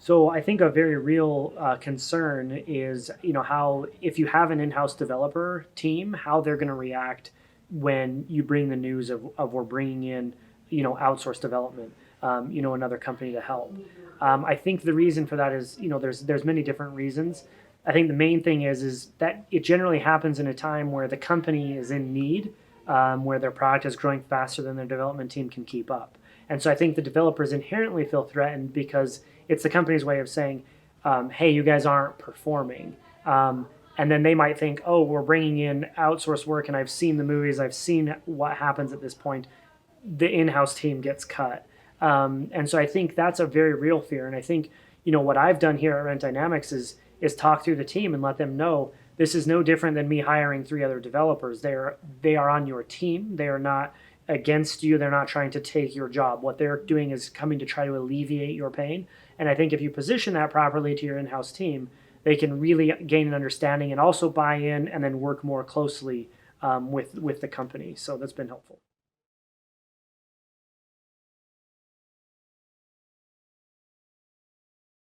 So I think a very real concern is, how if you have an in-house developer team, how they're going to react when you bring the news of we're bringing in, outsourced development, another company to help. I think the reason for that is, there's many different reasons. I think the main thing is that it generally happens in a time where the company is in need, where their product is growing faster than their development team can keep up. And so I think the developers inherently feel threatened because it's the company's way of saying, hey, you guys aren't performing. And then they might think, oh, we're bringing in outsourced work and I've seen the movies, I've seen what happens at this point. The in-house team gets cut. And so I think that's a very real fear. And I think, what I've done here at Rent Dynamics is talk through the team and let them know this is no different than me hiring 3 other developers. They are on your team. They are not against you. They're not trying to take your job. What they're doing is coming to try to alleviate your pain. And I think if you position that properly to your in-house team, they can really gain an understanding and also buy in and then work more closely with the company. So that's been helpful.